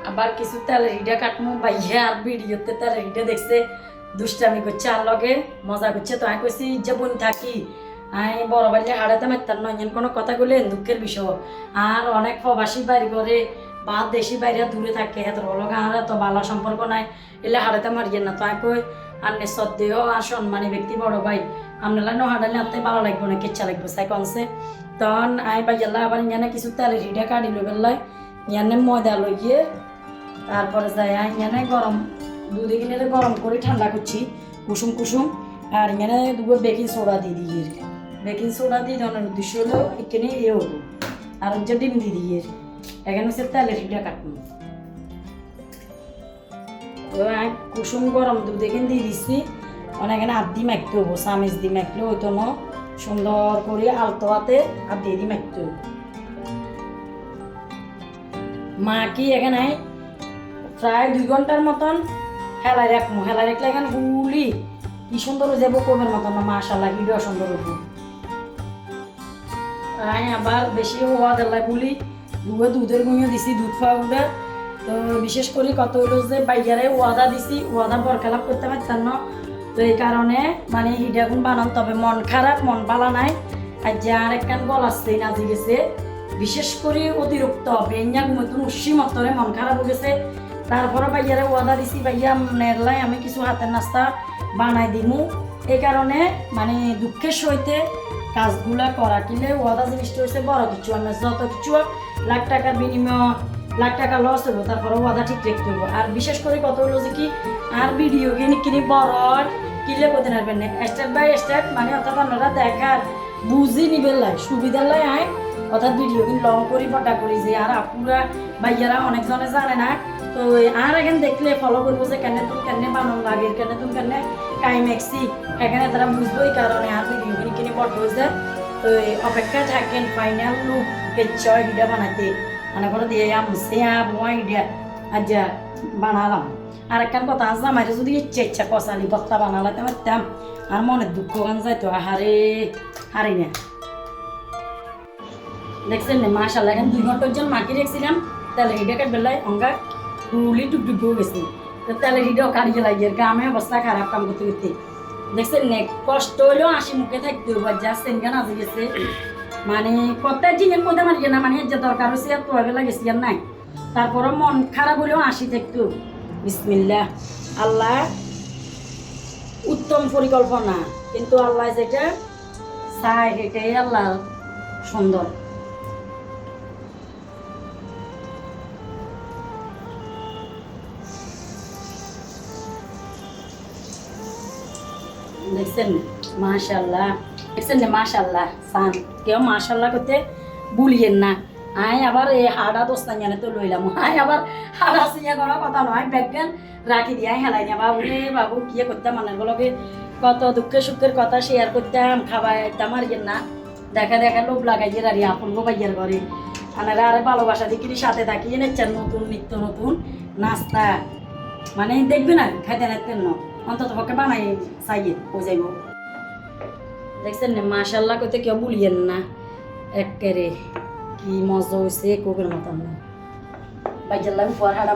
আবার কিছু তেলের হিডা কাটমু ভাইয়া আর ভিডিওতে তেলের হিডা দেখছে দুষ্টামি করছে আর লগে মজা করছে তো আমি কইছি যে বোন থাকি আমি বড় বাড়িতে হাড়াতে মারতাম নয় কোনো কথা বলে দুঃখের বিষয় আর অনেক প্রবাসী বাড়ি করে বা দেশি বাইরে দূরে থাকে এত লগে আর তো ভালো সম্পর্ক নাই এলে হাড়াতে মারিয়ে না তো আমি কই আর শ্রদ্ধেয় আর সম্মানী ব্যক্তি বড় ভাই আপনারা ন হাঁটালে আপনার ভালো লাগবে না কেচ্ছা লাগবে সাই কনসে তখন আমি বাইয়াল্লা আবার ইয়ানে কিছু তেলের হিডা কাটি লই বেলায় ইয়ানে ময়দা লই গিয়ে তারপরে যাই ইয়ানে গরম দুধে কিনে গরম করে ঠান্ডা করছি কুসুম কুসুম আর এখানে দুটো বেকিং সোডা দিয়ে দিই বেকিং সোডা দিয়ে ধরনের উদ্দেশ্য হলো এখানে হবো আর হচ্ছে ডিম দিয়ে দিই এখানে হচ্ছে তেলের হিডা কাটবো তো কুসুম গরম দুধ এখানে দিয়ে দিচ্ছি এখানে হাত দিয়ে মাখতে হবো চামিচ দিয়ে মাখলে হইতো না সুন্দর করে আলতো হাতে হাত দিয়ে দিয়ে মাখতে হবো মাখি এখানে প্রায় 2 ঘন্টার মতন হেলাই রাখবো হেলাই রাখলে এখানে গুলি কি সুন্দর হয়ে যাবো কমের মতন না মাশাআল্লাহ ভিডিও সুন্দর হইব আবার বেশি হওয়া দেলাই বলি দুধের গুঁড়ো দিছি দুধ পাউডার তো বিশেষ করে কত হইলো যে বাইয়ারে ওয়াদা দিছি ওয়াদা বরখেলাপ করতে পারতাম না তো এই কারণে মানে হিডাগুন বানান তবে মন খারাপ মন ভালো নাই আর যে আর একখান গল আসছে নাজি গেছে বিশেষ করে অতিরিক্ত বেঞ্জা নতুন উৎসি মতরে মন খারাপ হয়ে গেছে তারপরে বাইয়ারে ওয়াদা দিছি ভাইয়া নেরলাই আমি কিছু হাতের নাস্তা বানাই দিমু এই কারণে মানে দুঃখের সহিতে কাজগুলা করা কিলে ওয়াদা জিনিসটা হচ্ছে বড় কিছু আমরা যত কিছু লাখ টাকার বিনিময় লাখ টাকা লস হবো তারপরে ওয়াদা ঠিক রাখতে হবো আর বিশেষ করে কত হলো যে কি আর ভিডিও কিনি বড় কিলে করতে পারবেন না স্টেপ বাই স্টেপ মানে অর্থাৎ আপনারা দেখার বুঝি নিবেন লাই সুবিধার লাই আয় অর্থাৎ ভিডিও কিনে লং করি বটা করি যে আর আপুরা ভাইয়ারা অনেকজনে জানে না তো আর এখানে দেখলে ফলো করবো যে কেন তুমি কেন বানানো লাগে কেন তুমি কেন টাইম এক্সি এখানে তারা বুঝবো এই কারণে আর ভিডিও কিনে বট হয়েছে তো অপেক্ষা থাকেন ফাইনাল লুক কেচ্ছয় ভিডিও বানাতে মানে করে দিয়ে আমসে মই ভিডিও আজ বানালাম আর একখান কথা আছে আমার যদি ইচ্ছা কষালি বত্তা বানালাতে পারতাম আর মনে দুঃখ গান যাইতো হারে হারি না দেখছেন না মাশাআল্লাহ এখন 2 ঘন্টার জন্য মাখিয়ে রেখেছিলাম তাহলে হিডা কাট বেলায় অঙ্গা ফুলি টুকটুক হয়ে গেছি তো তাহলে হিডাও কাটিয়ে লাগিয়ে গ্রামে অবস্থা খারাপ কাম করতে করতে দেখছেন না কষ্ট হলেও হাসি মুখে থাকতে হবে যা সেনগান আজে গেছে মানে কত জিনিস মধ্যে মারি না মানে যে দরকার হয়েছে আর তো বেলা গেছি আর নাই তারপরে মন খারাপ হলেও হাসি থাকতো বিসমিল্লাহ আল্লাহ উত্তম পরিকল্পনা কিন্তু আল্লাহ যেটা চায় সেটাই আল্লাহ সুন্দর দেখছেন মাশাআল্লাহ দেখছেন না মাশাআল্লাহ সান কেউ মাশাআল্লাহ করতে ভুলিয়েন না আই আবার এই হাড়া দোস্তা জানে তো লইলাম আই আবার হাড়া সিয়া করার কথা নয় ব্যাগগান রাখি দিয়ে হেলাই না বাবু রে বাবু কি করতাম মানুষগুলোকে কত দুঃখের সুখের কথা শেয়ার করতাম খাবাইতাম আর না দেখা দেখা লোভ লাগাই যে রারি আপন বাইয়ার ঘরে আনারা আরে ভালোবাসা দিকে সাথে থাকি এনেছেন নতুন নিত্য নতুন নাস্তা মানে দেখবে না খাইতে নাইতেন না অন্তত পক্ষে বানাই চাইয়ে ও যাইব দেখছেন না মাশাআল্লাহ করতে কেউ বলিয়েন না একেরে কি মজা হয়েছে কোকের মতন না বাইজাল্লাহ উপর হাড়া